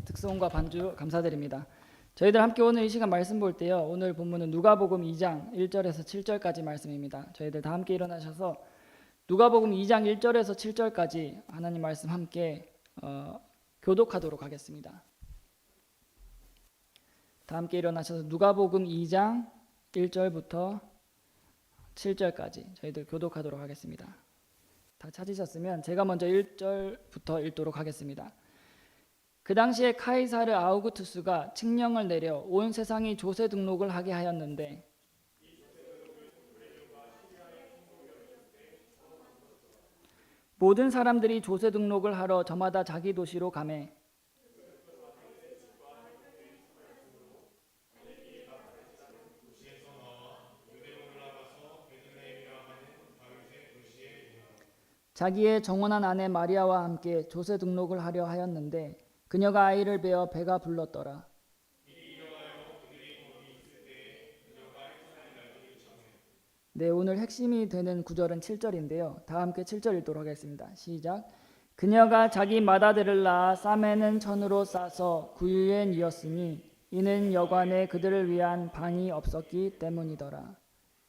특송과 반주 감사드립니다. 저희들 함께 오늘 이 시간 말씀 볼 때요. 오늘 본문은 누가복음 2장 1절에서 7절까지 말씀입니다. 저희들 다 함께 일어나셔서 누가복음 2장 1절에서 7절까지 하나님 말씀 함께 교독하도록 하겠습니다. 다 함께 일어나셔서 누가복음 2장 1절부터 7절까지 저희들 교독하도록 하겠습니다. 다 찾으셨으면 제가 먼저 1절부터 읽도록 하겠습니다. 그 당시에 카이사르 아우구투스가 칙령을 내려 온 세상이 조세 등록을 하게 하였는데 모든 사람들이 조세 등록을 하러 저마다 자기 도시로 가매 자기의 정혼한 아내 마리아와 함께 조세 등록을 하려 하였는데 그녀가 아이를 베어 배가 불렀더라. 네, 오늘 핵심이 되는 구절은 7절인데요. 다 함께 7절 읽도록 하겠습니다. 시작. 그녀가 자기 맏아들을 낳아 쌈에는 천으로 싸서 구유에 뉘었으니 이는 여관에 그들을 위한 방이 없었기 때문이더라.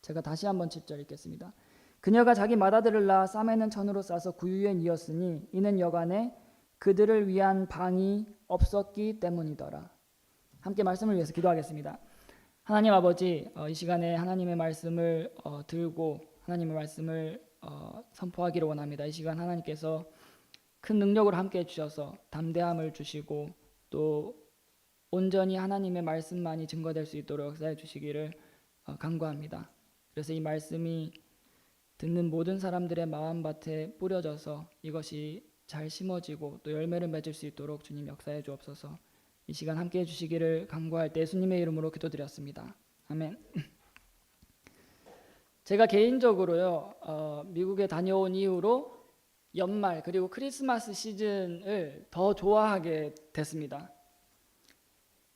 제가 다시 한번 7절 읽겠습니다. 그녀가 자기 맏아들을 낳아 쌈에는 천으로 싸서 구유에 뉘었으니 이는 여관에 그들을 위한 방이 없었기 때문이더라. 함께 말씀을 위해서 기도하겠습니다. 하나님 아버지, 이 시간에 하나님의 말씀을 들고 하나님의 말씀을 선포하기를 원합니다. 이 시간 하나님께서 큰 능력으로 함께해 주셔서 담대함을 주시고 또 온전히 하나님의 말씀만이 증거될 수 있도록 역사해 주시기를 간구합니다. 그래서 이 말씀이 듣는 모든 사람들의 마음밭에 뿌려져서 이것이 잘 심어지고 또 열매를 맺을 수 있도록 주님 역사해 주옵소서. 이 시간 함께해 주시기를 간구할 때 예수님의 이름으로 기도드렸습니다. 아멘. 제가 개인적으로요 미국에 다녀온 이후로 연말 그리고 크리스마스 시즌을 더 좋아하게 됐습니다.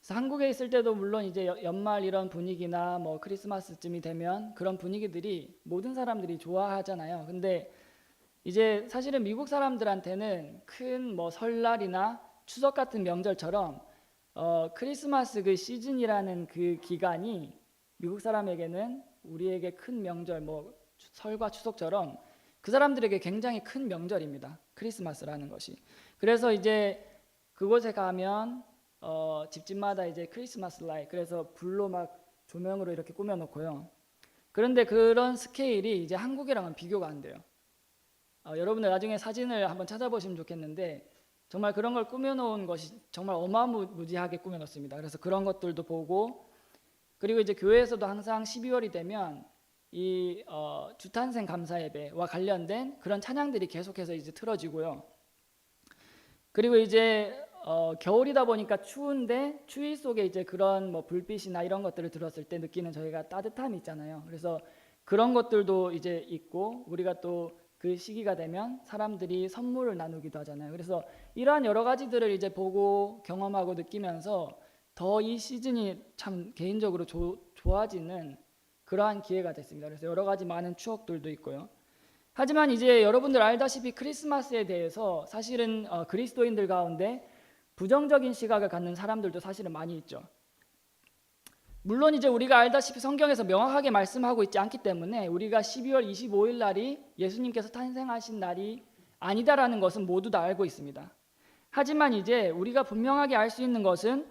그래서 한국에 있을 때도 물론 이제 연말 이런 분위기나 뭐 크리스마스쯤이 되면 그런 분위기들이 모든 사람들이 좋아하잖아요. 근데 이제 사실은 미국 사람들한테는 큰 뭐 설날이나 추석 같은 명절처럼 크리스마스 그 시즌이라는 그 기간이 미국 사람에게는 우리에게 큰 명절 뭐 설과 추석처럼 그 사람들에게 굉장히 큰 명절입니다. 크리스마스라는 것이. 그래서 이제 그곳에 가면 집집마다 이제 크리스마스 라이트 그래서 불로 막 조명으로 이렇게 꾸며놓고요. 그런데 그런 스케일이 이제 한국이랑은 비교가 안 돼요. 여러분들 나중에 사진을 한번 찾아보시면 좋겠는데 정말 그런 걸 꾸며놓은 것이 정말 어마무지하게 꾸며놓습니다. 그래서 그런 것들도 보고 그리고 이제 교회에서도 항상 12월이 되면 이 주탄생 감사 예배와 관련된 그런 찬양들이 계속해서 이제 틀어지고요. 그리고 이제 겨울이다 보니까 추운데 추위 속에 이제 그런 뭐 불빛이나 이런 것들을 들었을 때 느끼는 저희가 따뜻함이 있잖아요. 그래서 그런 것들도 이제 있고 우리가 또 그 시기가 되면 사람들이 선물을 나누기도 하잖아요. 그래서 이러한 여러 가지들을 이제 보고 경험하고 느끼면서 더 이 시즌이 참 개인적으로 좋아지는 그러한 기회가 됐습니다. 그래서 여러 가지 많은 추억들도 있고요. 하지만 이제 여러분들 알다시피 크리스마스에 대해서 사실은 그리스도인들 가운데 부정적인 시각을 갖는 사람들도 사실은 많이 있죠. 물론 이제 우리가 알다시피 성경에서 명확하게 말씀하고 있지 않기 때문에 우리가 12월 25일 날이 예수님께서 탄생하신 날이 아니다라는 것은 모두 다 알고 있습니다. 하지만 이제 우리가 분명하게 알 수 있는 것은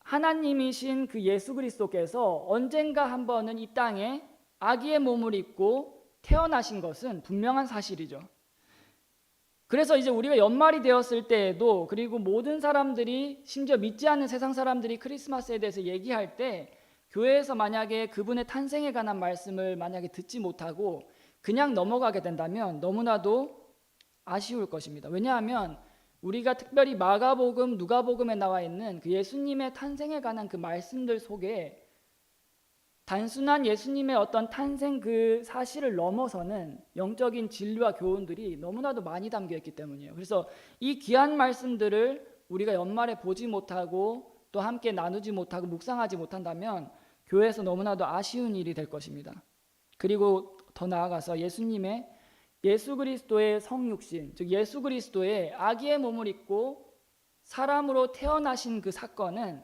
하나님이신 그 예수 그리스도께서 언젠가 한 번은 이 땅에 아기의 몸을 입고 태어나신 것은 분명한 사실이죠. 그래서 이제 우리가 연말이 되었을 때에도 그리고 모든 사람들이 심지어 믿지 않는 세상 사람들이 크리스마스에 대해서 얘기할 때 교회에서 만약에 그분의 탄생에 관한 말씀을 만약에 듣지 못하고 그냥 넘어가게 된다면 너무나도 아쉬울 것입니다. 왜냐하면 우리가 특별히 마가복음, 누가복음에 나와 있는 그 예수님의 탄생에 관한 그 말씀들 속에 단순한 예수님의 어떤 탄생 그 사실을 넘어서는 영적인 진리와 교훈들이 너무나도 많이 담겨 있기 때문이에요. 그래서 이 귀한 말씀들을 우리가 연말에 보지 못하고 또 함께 나누지 못하고 묵상하지 못한다면 교회에서 너무나도 아쉬운 일이 될 것입니다. 그리고 더 나아가서 예수 그리스도의 성육신, 즉 예수 그리스도의 아기의 몸을 입고 사람으로 태어나신 그 사건은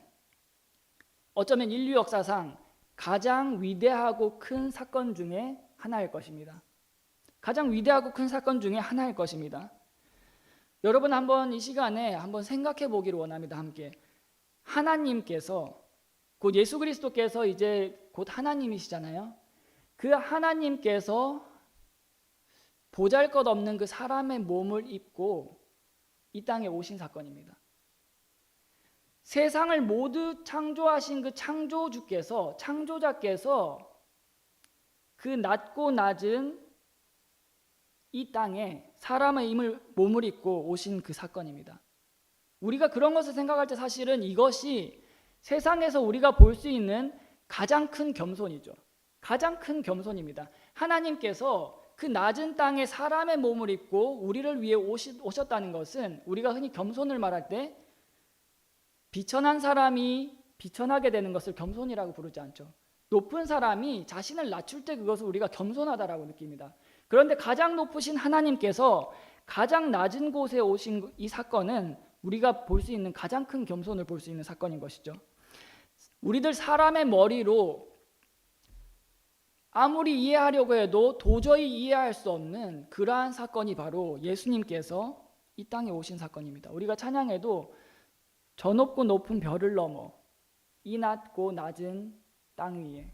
어쩌면 인류 역사상 가장 위대하고 큰 사건 중에 하나일 것입니다. 가장 위대하고 큰 사건 중에 하나일 것입니다. 여러분 한번 이 시간에 한번 생각해 보기를 원합니다. 함께 하나님께서 곧 예수 그리스도께서 이제 곧 하나님이시잖아요. 그 하나님께서 보잘것없는 그 사람의 몸을 입고 이 땅에 오신 사건입니다. 세상을 모두 창조하신 그 창조자께서 그 낮고 낮은 이 땅에 사람의 몸을 입고 오신 그 사건입니다. 우리가 그런 것을 생각할 때 사실은 이것이 세상에서 우리가 볼 수 있는 가장 큰 겸손이죠. 가장 큰 겸손입니다. 하나님께서 그 낮은 땅에 사람의 몸을 입고 우리를 위해 오셨다는 것은 우리가 흔히 겸손을 말할 때 비천한 사람이 비천하게 되는 것을 겸손이라고 부르지 않죠. 높은 사람이 자신을 낮출 때 그것을 우리가 겸손하다라고 느낍니다. 그런데 가장 높으신 하나님께서 가장 낮은 곳에 오신 이 사건은 우리가 볼 수 있는 가장 큰 겸손을 볼 수 있는 사건인 것이죠. 우리들 사람의 머리로 아무리 이해하려고 해도 도저히 이해할 수 없는 그러한 사건이 바로 예수님께서 이 땅에 오신 사건입니다. 우리가 찬양해도 저 높고 높은 별을 넘어 이 낮고 낮은 땅 위에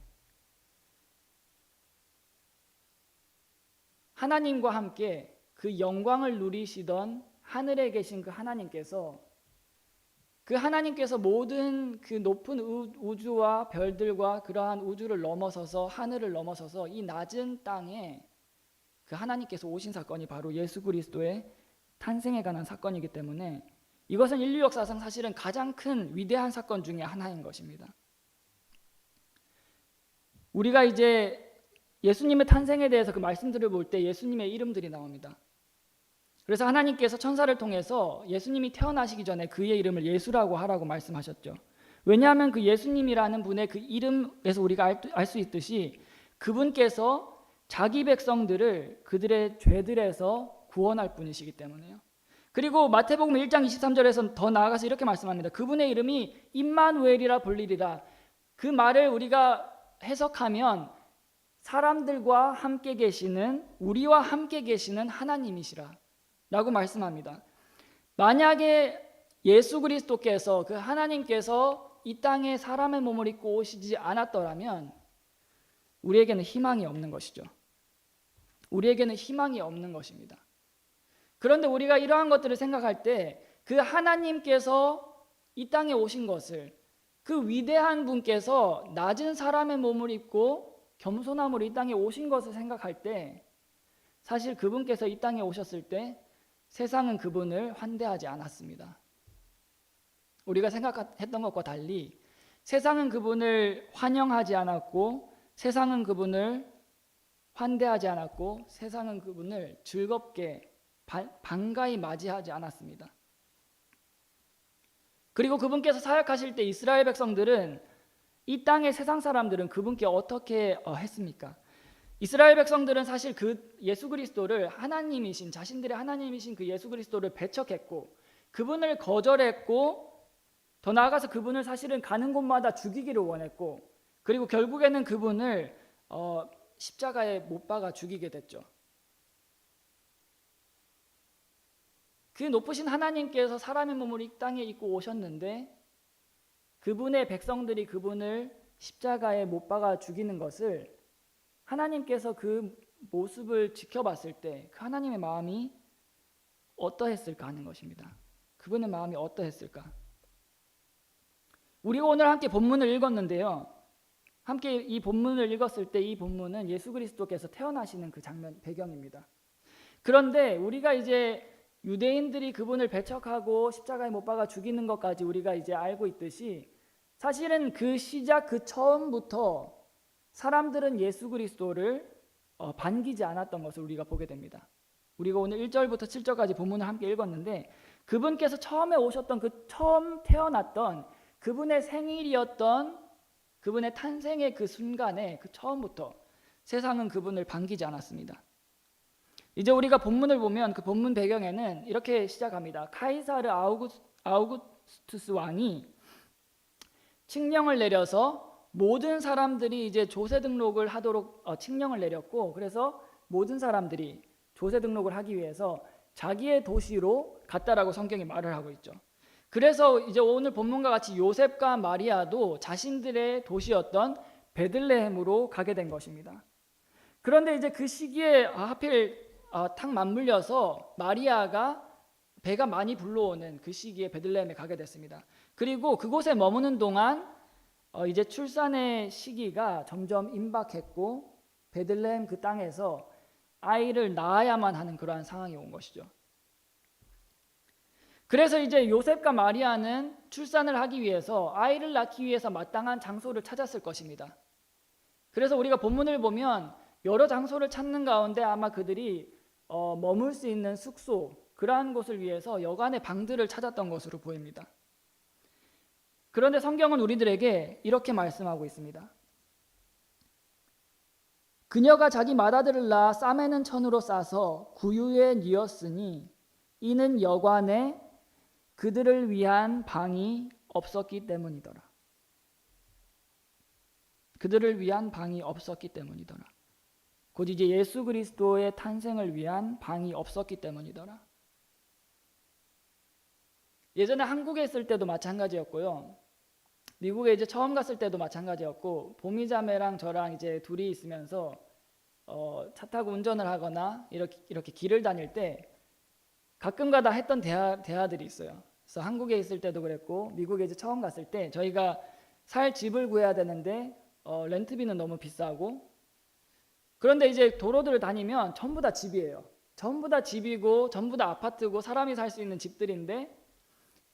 하나님과 함께 그 영광을 누리시던 하늘에 계신 그 하나님께서 모든 그 높은 우주와 별들과 그러한 우주를 넘어서서 하늘을 넘어서서 이 낮은 땅에 그 하나님께서 오신 사건이 바로 예수 그리스도의 탄생에 관한 사건이기 때문에 이것은 인류 역사상 사실은 가장 큰 위대한 사건 중에 하나인 것입니다. 우리가 이제 예수님의 탄생에 대해서 그 말씀들을 볼 때 예수님의 이름들이 나옵니다. 그래서 하나님께서 천사를 통해서 예수님이 태어나시기 전에 그의 이름을 예수라고 하라고 말씀하셨죠. 왜냐하면 그 예수님이라는 분의 그 이름에서 우리가 알 수 있듯이 그분께서 자기 백성들을 그들의 죄들에서 구원할 분이시기 때문에요. 그리고 마태복음 1장 23절에서 더 나아가서 이렇게 말씀합니다. 그분의 이름이 임마누엘이라 불리리라. 그 말을 우리가 해석하면 사람들과 함께 계시는, 우리와 함께 계시는 하나님이시라 라고 말씀합니다. 만약에 예수 그리스도께서, 그 하나님께서 이 땅에 사람의 몸을 입고 오시지 않았더라면 우리에게는 희망이 없는 것이죠. 우리에게는 희망이 없는 것입니다. 그런데 우리가 이러한 것들을 생각할 때 그 하나님께서 이 땅에 오신 것을, 그 위대한 분께서 낮은 사람의 몸을 입고 겸손함으로 이 땅에 오신 것을 생각할 때 사실 그분께서 이 땅에 오셨을 때 세상은 그분을 환대하지 않았습니다. 우리가 생각했던 것과 달리 세상은 그분을 환영하지 않았고, 세상은 그분을 환대하지 않았고, 세상은 그분을 즐겁게 반가이 맞이하지 않았습니다. 그리고 그분께서 사역하실 때 이스라엘 백성들은, 이 땅의 세상 사람들은 그분께 어떻게 했습니까? 이스라엘 백성들은 사실 그 예수 그리스도를 하나님이신, 자신들의 하나님이신 그 예수 그리스도를 배척했고 그분을 거절했고, 더 나아가서 그분을 사실은 가는 곳마다 죽이기를 원했고, 그리고 결국에는 그분을 십자가에 못 박아 죽이게 됐죠. 그 높으신 하나님께서 사람의 몸을 이 땅에 입고 오셨는데 그분의 백성들이 그분을 십자가에 못 박아 죽이는 것을 하나님께서 그 모습을 지켜봤을 때 그 하나님의 마음이 어떠했을까 하는 것입니다. 그분의 마음이 어떠했을까? 우리가 오늘 함께 본문을 읽었는데요. 함께 이 본문을 읽었을 때 이 본문은 예수 그리스도께서 태어나시는 그 장면, 배경입니다. 그런데 우리가 이제 유대인들이 그분을 배척하고 십자가에 못 박아 죽이는 것까지 우리가 이제 알고 있듯이 사실은 그 시작, 그 처음부터 사람들은 예수 그리스도를 반기지 않았던 것을 우리가 보게 됩니다. 우리가 오늘 1절부터 7절까지 본문을 함께 읽었는데 그분께서 처음에 오셨던, 그 처음 태어났던 그분의 생일이었던 그분의 탄생의 그 순간에, 그 처음부터 세상은 그분을 반기지 않았습니다. 이제 우리가 본문을 보면 그 본문 배경에는 이렇게 시작합니다. 카이사르 아우구스투스 왕이 칙령을 내려서 모든 사람들이 이제 조세 등록을 하도록 칙령을 내렸고, 그래서 모든 사람들이 조세 등록을 하기 위해서 자기의 도시로 갔다라고 성경이 말을 하고 있죠. 그래서 이제 오늘 본문과 같이 요셉과 마리아도 자신들의 도시였던 베들레헴으로 가게 된 것입니다. 그런데 이제 그 시기에 하필 탁 맞물려서 마리아가 배가 많이 불러오는 그 시기에 베들레헴에 가게 됐습니다. 그리고 그곳에 머무는 동안 이제 출산의 시기가 점점 임박했고 베들레헴 그 땅에서 아이를 낳아야만 하는 그러한 상황이 온 것이죠. 그래서 이제 요셉과 마리아는 출산을 하기 위해서, 아이를 낳기 위해서 마땅한 장소를 찾았을 것입니다. 그래서 우리가 본문을 보면 여러 장소를 찾는 가운데 아마 그들이 머물 수 있는 숙소, 그러한 곳을 위해서 여간의 방들을 찾았던 것으로 보입니다. 그런데 성경은 우리들에게 이렇게 말씀하고 있습니다. 그녀가 자기 맏아들을 낳아 싸매는 천으로 싸서 구유에 뉘었으니 이는 여관에 그들을 위한 방이 없었기 때문이더라. 그들을 위한 방이 없었기 때문이더라. 곧 이제 예수 그리스도의 탄생을 위한 방이 없었기 때문이더라. 예전에 한국에 있을 때도 마찬가지였고요. 미국에 이제 처음 갔을 때도 마찬가지였고, 보미 자매랑 저랑 이제 둘이 있으면서 차 타고 운전을 하거나 이렇게 길을 다닐 때 가끔가다 했던 대화들이 있어요. 그래서 한국에 있을 때도 그랬고, 미국에 이제 처음 갔을 때 저희가 살 집을 구해야 되는데 렌트비는 너무 비싸고, 그런데 이제 도로들을 다니면 전부 다 집이에요. 전부 다 집이고 전부 다 아파트고 사람이 살 수 있는 집들인데,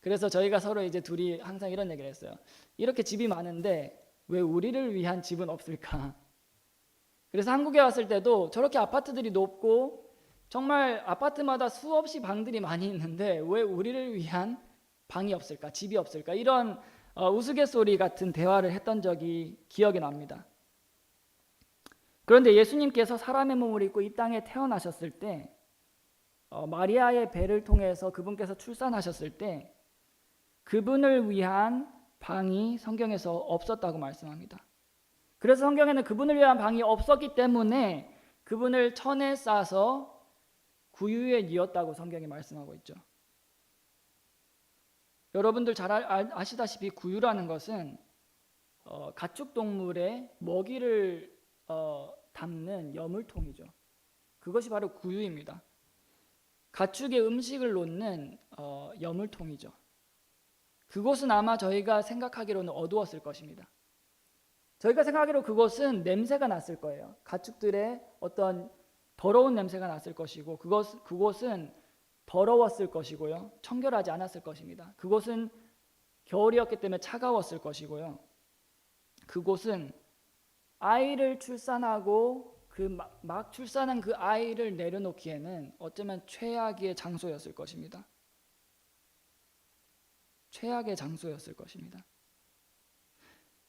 그래서 저희가 서로 이제 둘이 항상 이런 얘기를 했어요. 이렇게 집이 많은데 왜 우리를 위한 집은 없을까? 그래서 한국에 왔을 때도 저렇게 아파트들이 높고 정말 아파트마다 수없이 방들이 많이 있는데 왜 우리를 위한 방이 없을까? 집이 없을까? 이런 우스갯소리 같은 대화를 했던 적이 기억이 납니다. 그런데 예수님께서 사람의 몸을 입고 이 땅에 태어나셨을 때, 마리아의 배를 통해서 그분께서 출산하셨을 때 그분을 위한 방이 성경에서 없었다고 말씀합니다. 그래서 성경에는 그분을 위한 방이 없었기 때문에 그분을 천에 싸서 구유에 뉘었다고 성경이 말씀하고 있죠. 여러분들 잘 아시다시피 구유라는 것은 가축동물의 먹이를 담는 여물통이죠. 그것이 바로 구유입니다. 가축의 음식을 놓는 여물통이죠. 그곳은 아마 저희가 생각하기로는 어두웠을 것입니다. 저희가 생각하기로 그곳은 냄새가 났을 거예요. 가축들의 어떤 더러운 냄새가 났을 것이고, 그곳은 더러웠을 것이고요. 청결하지 않았을 것입니다. 그곳은 겨울이었기 때문에 차가웠을 것이고요. 그곳은 아이를 출산하고 막 출산한 그 아이를 내려놓기에는 어쩌면 최악의 장소였을 것입니다. 최악의 장소였을 것입니다.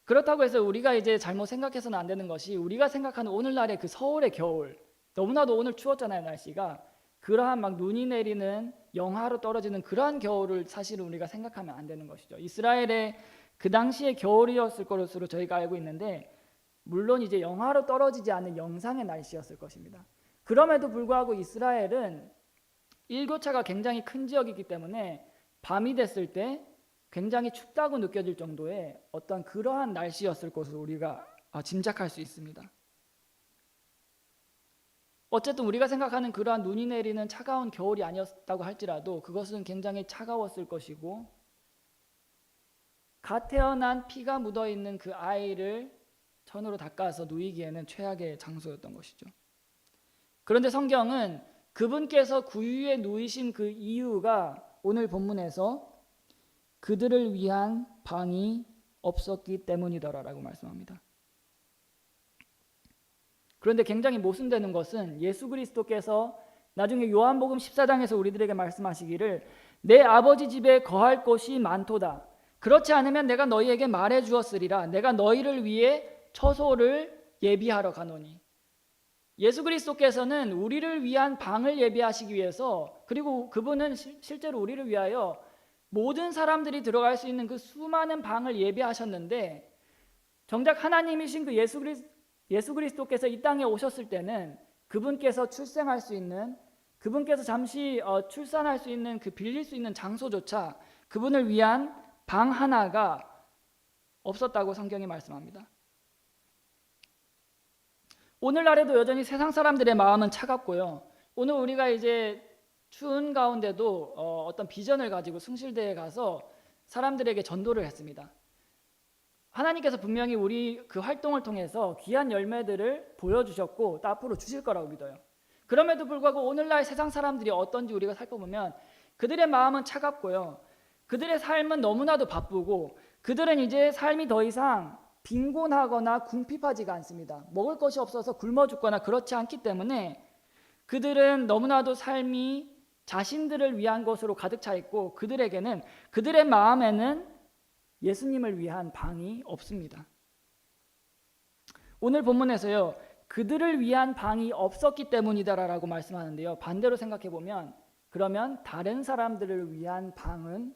그렇다고 해서 우리가 이제 잘못 생각해서는 안 되는 것이, 우리가 생각하는 오늘날의 그 서울의 겨울, 너무나도 오늘 추웠잖아요, 날씨가. 그러한 막 눈이 내리는 영하로 떨어지는 그러한 겨울을 사실은 우리가 생각하면 안 되는 것이죠. 이스라엘의 그 당시의 겨울이었을 것으로 저희가 알고 있는데, 물론 이제 영하로 떨어지지 않은 영상의 날씨였을 것입니다. 그럼에도 불구하고 이스라엘은 일교차가 굉장히 큰 지역이기 때문에 밤이 됐을 때 굉장히 춥다고 느껴질 정도의 어떤 그러한 날씨였을 것으로 우리가 짐작할 수 있습니다. 어쨌든 우리가 생각하는 그러한 눈이 내리는 차가운 겨울이 아니었다고 할지라도 그것은 굉장히 차가웠을 것이고, 갓 태어난 피가 묻어있는 그 아이를 천으로 닦아서 누이기에는 최악의 장소였던 것이죠. 그런데 성경은 그분께서 구유에 누이신 그 이유가 오늘 본문에서 그들을 위한 방이 없었기 때문이더라라고 말씀합니다. 그런데 굉장히 모순되는 것은 예수 그리스도께서 나중에 요한복음 14장에서 우리들에게 말씀하시기를 내 아버지 집에 거할 곳이 많도다. 그렇지 않으면 내가 너희에게 말해 주었으리라. 내가 너희를 위해 처소를 예비하러 가노니. 예수 그리스도께서는 우리를 위한 방을 예비하시기 위해서, 그리고 그분은 실제로 우리를 위하여 모든 사람들이 들어갈 수 있는 그 수많은 방을 예비하셨는데 정작 하나님이신 그 예수 그리스도께서 이 땅에 오셨을 때는 그분께서 출생할 수 있는, 그분께서 잠시 출산할 수 있는 그 빌릴 수 있는 장소조차 그분을 위한 방 하나가 없었다고 성경이 말씀합니다. 오늘날에도 여전히 세상 사람들의 마음은 차갑고요. 오늘 우리가 이제 추운 가운데도 어떤 비전을 가지고 숭실대에 가서 사람들에게 전도를 했습니다. 하나님께서 분명히 우리 그 활동을 통해서 귀한 열매들을 보여주셨고 또 앞으로 주실 거라고 믿어요. 그럼에도 불구하고 오늘날 세상 사람들이 어떤지 우리가 살펴보면 그들의 마음은 차갑고요. 그들의 삶은 너무나도 바쁘고 그들은 이제 삶이 더 이상 빈곤하거나 궁핍하지가 않습니다. 먹을 것이 없어서 굶어 죽거나 그렇지 않기 때문에 그들은 너무나도 삶이 자신들을 위한 것으로 가득 차 있고 그들에게는, 그들의 마음에는 예수님을 위한 방이 없습니다. 오늘 본문에서요, 그들을 위한 방이 없었기 때문이다라고 말씀하는데요, 반대로 생각해 보면 그러면 다른 사람들을 위한 방은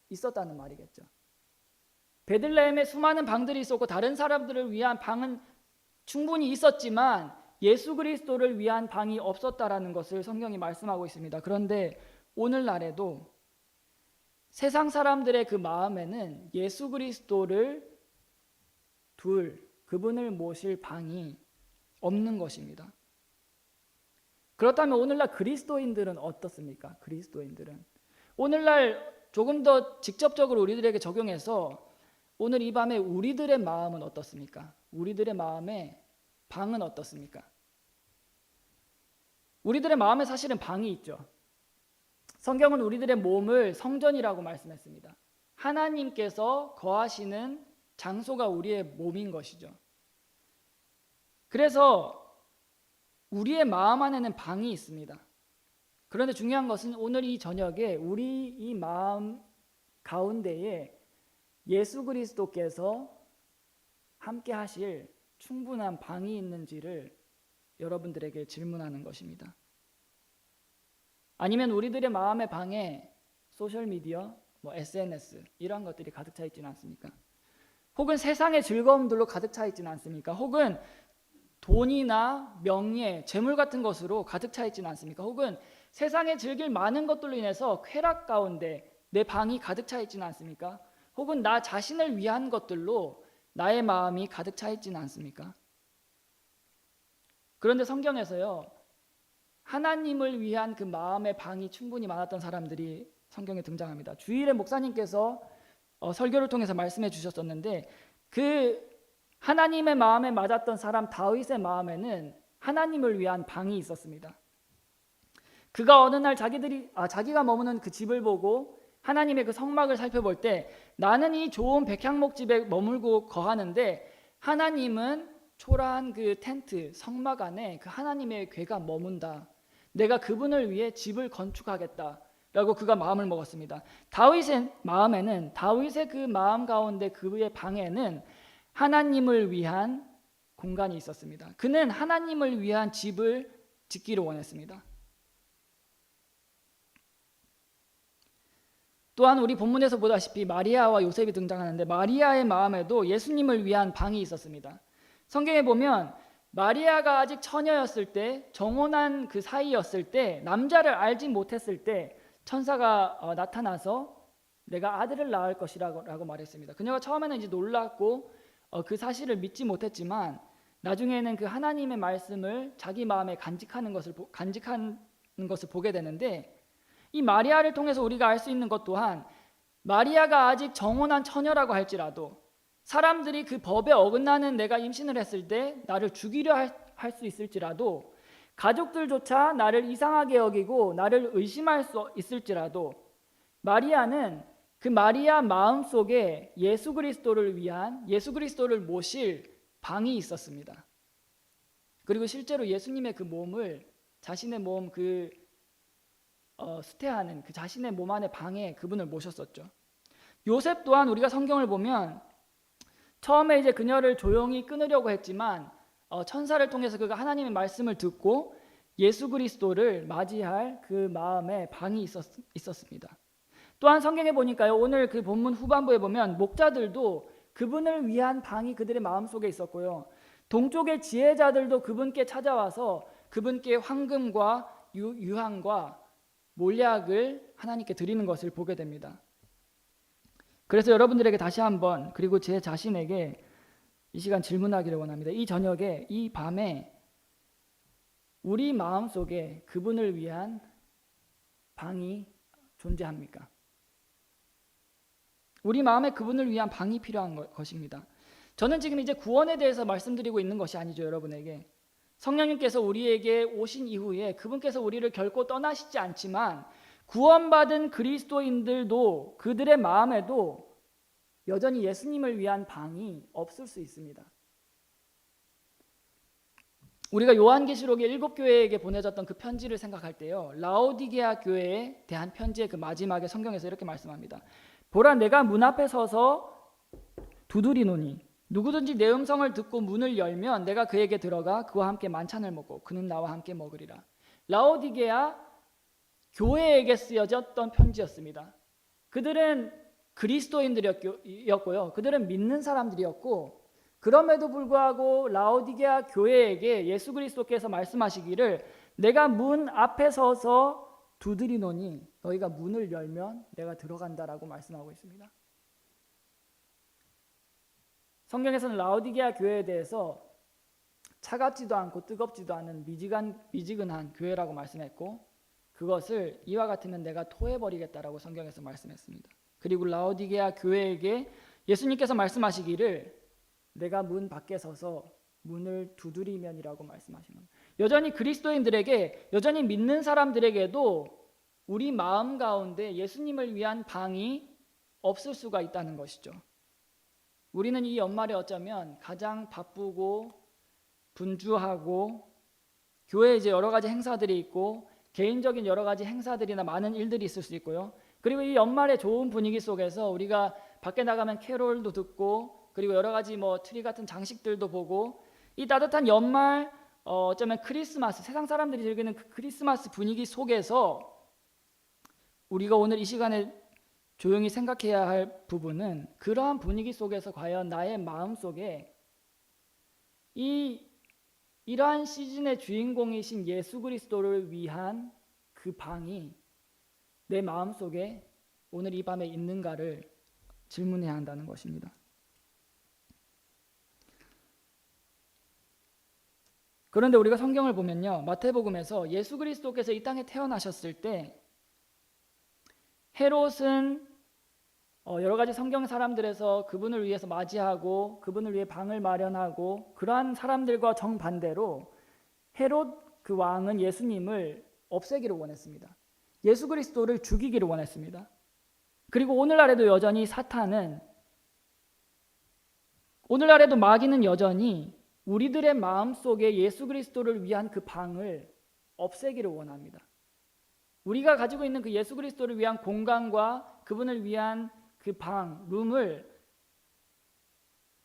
있었다는 말이겠죠. 베들레헴에 수많은 방들이 있었고 다른 사람들을 위한 방은 충분히 있었지만 예수 그리스도를 위한 방이 없었다라는 것을 성경이 말씀하고 있습니다. 그런데 오늘날에도 세상 사람들의 그 마음에는 예수 그리스도를 그분을 모실 방이 없는 것입니다. 그렇다면 오늘날 그리스도인들은 어떻습니까? 그리스도인들은 오늘날 조금 더 직접적으로 우리들에게 적용해서 오늘 이 밤에 우리들의 마음은 어떻습니까? 우리들의 마음의 방은 어떻습니까? 우리들의 마음에 사실은 방이 있죠. 성경은 우리들의 몸을 성전이라고 말씀했습니다. 하나님께서 거하시는 장소가 우리의 몸인 것이죠. 그래서 우리의 마음 안에는 방이 있습니다. 그런데 중요한 것은 오늘 이 저녁에 우리 이 마음 가운데에 예수 그리스도께서 함께 하실 충분한 방이 있는지를 여러분들에게 질문하는 것입니다. 아니면 우리들의 마음의 방에 소셜미디어, SNS 이런 것들이 가득 차 있지는 않습니까? 혹은 세상의 즐거움들로 가득 차 있지는 않습니까? 혹은 돈이나 명예, 재물 같은 것으로 가득 차 있지는 않습니까? 혹은 세상에 즐길 많은 것들로 인해서 쾌락 가운데 내 방이 가득 차 있지는 않습니까? 혹은 나 자신을 위한 것들로 나의 마음이 가득 차 있지는 않습니까? 그런데 성경에서요, 하나님을 위한 그 마음의 방이 충분히 많았던 사람들이 성경에 등장합니다. 주일에 목사님께서 설교를 통해서 말씀해 주셨었는데 그 하나님의 마음에 맞았던 사람 다윗의 마음에는 하나님을 위한 방이 있었습니다. 그가 어느 날 자기가 머무는 그 집을 보고 하나님의 그 성막을 살펴볼 때 나는 이 좋은 백향목 집에 머물고 거하는데 하나님은 초라한 그 텐트 성막 안에 그 하나님의 궤가 머문다. 내가 그분을 위해 집을 건축하겠다 라고 그가 마음을 먹었습니다. 다윗의 마음에는, 다윗의 그 마음 가운데 그의 방에는 하나님을 위한 공간이 있었습니다. 그는 하나님을 위한 집을 짓기를 원했습니다. 또한 우리 본문에서 보다시피 마리아와 요셉이 등장하는데 마리아의 마음에도 예수님을 위한 방이 있었습니다. 성경에 보면 마리아가 아직 처녀였을 때, 정혼한 그 사이였을 때, 남자를 알지 못했을 때 천사가 나타나서 내가 아들을 낳을 것이라고 말했습니다. 그녀가 처음에는 이제 놀랐고 그 사실을 믿지 못했지만 나중에는 그 하나님의 말씀을 자기 마음에 간직하는 것을 보게 되는데 이 마리아를 통해서 우리가 알 수 있는 것 또한 마리아가 아직 정혼한 처녀라고 할지라도 사람들이 그 법에 어긋나는 내가 임신을 했을 때 나를 죽이려 할 수 있을지라도 가족들조차 나를 이상하게 여기고 나를 의심할 수 있을지라도 마리아는 그 마리아 마음속에 예수 그리스도를 위한, 예수 그리스도를 모실 방이 있었습니다. 그리고 실제로 예수님의 그 몸을 자신의 몸 수태하는 그 자신의 몸 안의 방에 그분을 모셨었죠. 요셉 또한 우리가 성경을 보면 처음에 이제 그녀를 조용히 끊으려고 했지만 천사를 통해서 그가 하나님의 말씀을 듣고 예수 그리스도를 맞이할 그 마음에 방이 있었습니다. 또한 성경에 보니까요, 오늘 그 본문 후반부에 보면 목자들도 그분을 위한 방이 그들의 마음속에 있었고요, 동쪽의 지혜자들도 그분께 찾아와서 그분께 황금과 유향과 몰약을 하나님께 드리는 것을 보게 됩니다. 그래서 여러분들에게 다시 한번, 그리고 제 자신에게 이 시간 질문하기를 원합니다. 이 저녁에, 이 밤에 우리 마음속에 그분을 위한 방이 존재합니까? 우리 마음에 그분을 위한 방이 필요한 것입니다. 저는 지금 이제 구원에 대해서 말씀드리고 있는 것이 아니죠, 여러분에게. 성령님께서 우리에게 오신 이후에 그분께서 우리를 결코 떠나시지 않지만 구원받은 그리스도인들도 그들의 마음에도 여전히 예수님을 위한 방이 없을 수 있습니다. 우리가 요한계시록의 7교회에게 보내졌던 그 편지를 생각할 때요, 라오디게아 교회에 대한 편지의 그 마지막에 성경에서 이렇게 말씀합니다. 보라, 내가 문 앞에 서서 두드리노니 누구든지 내 음성을 듣고 문을 열면 내가 그에게 들어가 그와 함께 만찬을 먹고 그는 나와 함께 먹으리라. 라오디게아 교회에게 쓰여졌던 편지였습니다. 그들은 그리스도인들이었고요, 그들은 믿는 사람들이었고, 그럼에도 불구하고 라오디게아 교회에게 예수 그리스도께서 말씀하시기를 내가 문 앞에 서서 두드리노니 너희가 문을 열면 내가 들어간다라고 말씀하고 있습니다. 성경에서는 라오디게아 교회에 대해서 차갑지도 않고 뜨겁지도 않은 미지근한 교회라고 말씀했고, 그것을 이와 같으면 내가 토해버리겠다라고 성경에서 말씀했습니다. 그리고 라오디게아 교회에게 예수님께서 말씀하시기를 내가 문 밖에 서서 문을 두드리면이라고 말씀하시는 겁니다. 여전히 그리스도인들에게, 여전히 믿는 사람들에게도 우리 마음 가운데 예수님을 위한 방이 없을 수가 있다는 것이죠. 우리는 이 연말에 어쩌면 가장 바쁘고 분주하고 교회에 이제 여러 가지 행사들이 있고 개인적인 여러 가지 행사들이나 많은 일들이 있을 수 있고요. 그리고 이 연말의 좋은 분위기 속에서 우리가 밖에 나가면 캐롤도 듣고, 그리고 여러 가지 뭐 트리 같은 장식들도 보고, 이 따뜻한 연말, 어쩌면 크리스마스, 세상 사람들이 즐기는 그 크리스마스 분위기 속에서 우리가 오늘 이 시간에 조용히 생각해야 할 부분은, 그러한 분위기 속에서 과연 나의 마음 속에 이러한 시즌의 주인공이신 예수 그리스도를 위한 그 방이 내 마음 속에 오늘 이 밤에 있는가를 질문해야 한다는 것입니다. 그런데 우리가 성경을 보면요, 마태복음에서 예수 그리스도께서 이 땅에 태어나셨을 때 헤롯은 여러 가지 성경 사람들에서 그분을 위해서 맞이하고 그분을 위해 방을 마련하고, 그러한 사람들과 정반대로 헤롯 그 왕은 예수님을 없애기를 원했습니다. 예수 그리스도를 죽이기를 원했습니다. 그리고 오늘날에도 여전히 사탄은, 오늘날에도 마귀는 여전히 우리들의 마음속에 예수 그리스도를 위한 그 방을 없애기를 원합니다. 우리가 가지고 있는 그 예수 그리스도를 위한 공간과 그분을 위한 그 방, 룸을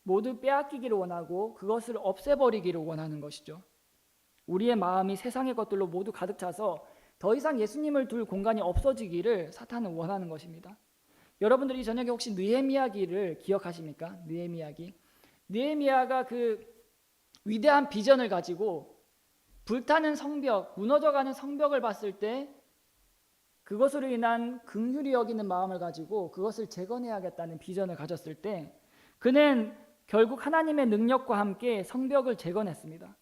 모두 빼앗기기를 원하고 그것을 없애버리기를 원하는 것이죠. 우리의 마음이 세상의 것들로 모두 가득 차서 더 이상 예수님을 둘 공간이 없어지기를 사탄은 원하는 것입니다. 여러분들이 저녁에 혹시 느헤미야기를 기억하십니까? 느헤미야가 그 위대한 비전을 가지고 불타는 성벽, 무너져가는 성벽을 봤을 때 그것으로 인한 긍휼히 여기는 마음을 가지고 그것을 재건해야겠다는 비전을 가졌을 때 그는 결국 하나님의 능력과 함께 성벽을 재건했습니다.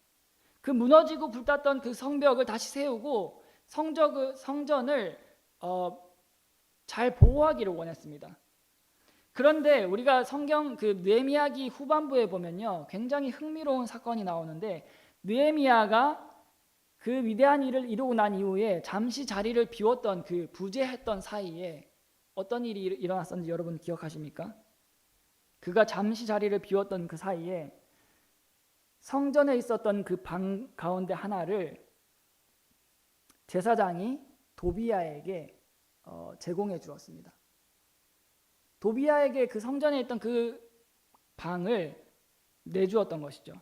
그 무너지고 불탔던 그 성벽을 다시 세우고 성전을 잘 보호하기를 원했습니다. 그런데 우리가 성경 그 느헤미야기 후반부에 보면요, 굉장히 흥미로운 사건이 나오는데, 느헤미야가 그 위대한 일을 이루고 난 이후에 잠시 자리를 비웠던 그 부재했던 사이에 어떤 일이 일어났었는지 여러분 기억하십니까? 그가 잠시 자리를 비웠던 그 사이에 성전에 있었던 그 방 가운데 하나를 제사장이 도비야에게 제공해 주었습니다. 도비야에게 그 성전에 있던 그 방을 내주었던 것이죠.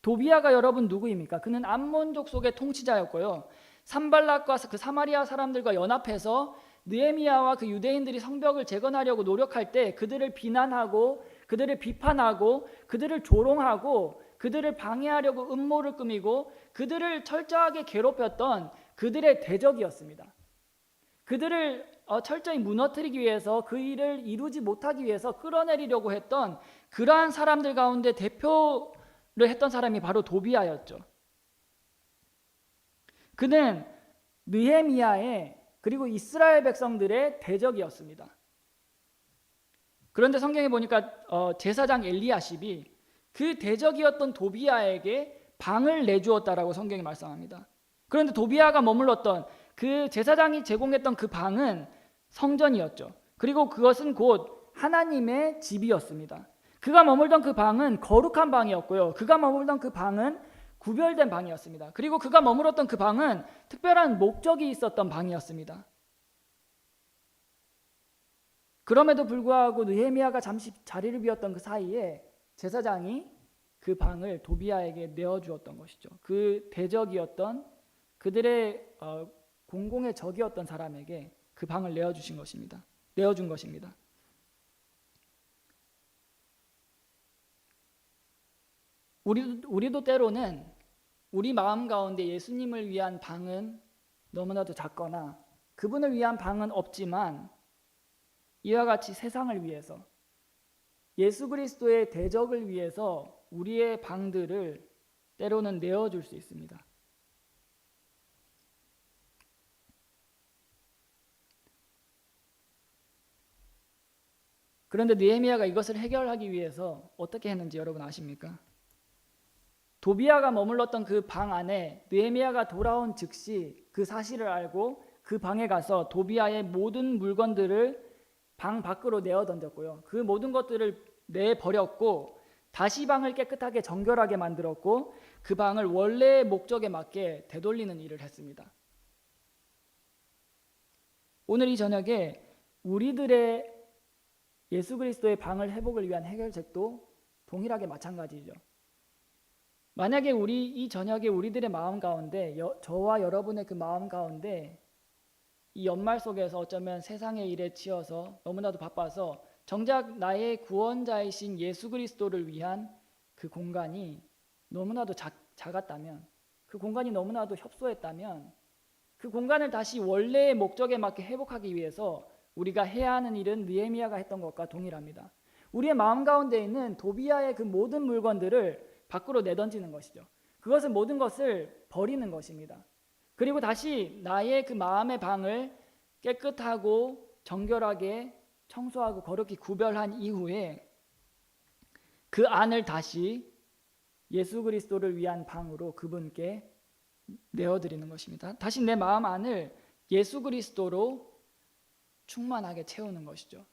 도비야가 여러분 누구입니까? 그는 암몬족 속의 통치자였고요, 산발락과 그 사마리아 사람들과 연합해서 느헤미야와 그 유대인들이 성벽을 재건하려고 노력할 때 그들을 비난하고 그들을 비판하고 그들을 조롱하고 그들을 방해하려고 음모를 꾸미고 그들을 철저하게 괴롭혔던 그들의 대적이었습니다. 그들을 철저히 무너뜨리기 위해서 그 일을 이루지 못하기 위해서 끌어내리려고 했던 그러한 사람들 가운데 대표를 했던 사람이 바로 도비아였죠. 그는 느헤미야의 그리고 이스라엘 백성들의 대적이었습니다. 그런데 성경에 보니까 제사장 엘리야십이 그 대적이었던 도비아에게 방을 내주었다라고 성경이 말씀합니다. 그런데 도비아가 머물렀던 그 제사장이 제공했던 그 방은 성전이었죠. 그리고 그것은 곧 하나님의 집이었습니다. 그가 머물던 그 방은 거룩한 방이었고요. 그가 머물던 그 방은 구별된 방이었습니다. 그리고 그가 머물렀던 그 방은 특별한 목적이 있었던 방이었습니다. 그럼에도 불구하고 느헤미야가 잠시 자리를 비웠던 그 사이에 제사장이 그 방을 도비아에게 내어주었던 것이죠. 그 대적이었던 그들의 공공의 적이었던 사람에게 그 방을 내어준 것입니다. 우리도 때로는 우리 마음 가운데 예수님을 위한 방은 너무나도 작거나 그분을 위한 방은 없지만 이와 같이 세상을 위해서 예수 그리스도의 대적을 위해서 우리의 방들을 때로는 내어줄 수 있습니다. 그런데 느헤미야가 이것을 해결하기 위해서 어떻게 했는지 여러분 아십니까? 도비아가 머물렀던 그 방 안에 느헤미야가 돌아온 즉시 그 사실을 알고 그 방에 가서 도비아의 모든 물건들을 방 밖으로 내어 던졌고요. 그 모든 것들을 내버렸고 다시 방을 깨끗하게 정결하게 만들었고 그 방을 원래의 목적에 맞게 되돌리는 일을 했습니다. 오늘 이 저녁에 우리들의 예수 그리스도의 방을 회복을 위한 해결책도 동일하게 마찬가지죠. 만약에 이 저녁에 우리들의 마음 가운데 저와 여러분의 그 마음 가운데 이 연말 속에서 어쩌면 세상의 일에 치여서 너무나도 바빠서 정작 나의 구원자이신 예수 그리스도를 위한 그 공간이 너무나도 작았다면 그 공간이 너무나도 협소했다면 그 공간을 다시 원래의 목적에 맞게 회복하기 위해서 우리가 해야 하는 일은 느헤미야가 했던 것과 동일합니다. 우리의 마음 가운데 있는 도비아의 그 모든 물건들을 밖으로 내던지는 것이죠. 그것은 모든 것을 버리는 것입니다. 그리고 다시 나의 그 마음의 방을 깨끗하고 정결하게 청소하고 거룩히 구별한 이후에 그 안을 다시 예수 그리스도를 위한 방으로 그분께 내어드리는 것입니다. 다시 내 마음 안을 예수 그리스도로 충만하게 채우는 것이죠.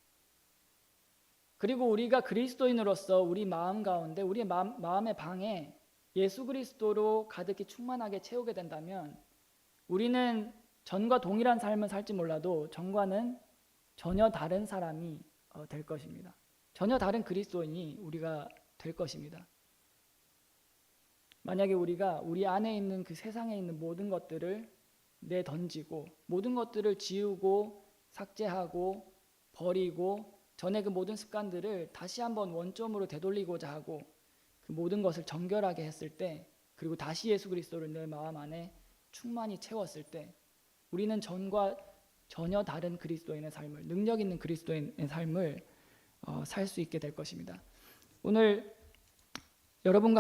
그리고 우리가 그리스도인으로서 우리 마음 가운데 우리의 마음의 방에 예수 그리스도로 가득히 충만하게 채우게 된다면 우리는 전과 동일한 삶을 살지 몰라도 전과는 전혀 다른 사람이 될 것입니다. 전혀 다른 그리스도인이 우리가 될 것입니다. 만약에 우리가 우리 안에 있는 그 세상에 있는 모든 것들을 내던지고 모든 것들을 지우고 삭제하고 버리고 전에 그 모든 습관들을 다시 한번 원점으로 되돌리고자 하고 그 모든 것을 정결하게 했을 때 그리고 다시 예수 그리스도를 내 마음 안에 충만히 채웠을 때 우리는 전과 전혀 다른 그리스도인의 삶을 능력 있는 그리스도인의 삶을 살 수 있게 될 것입니다. 오늘 여러분과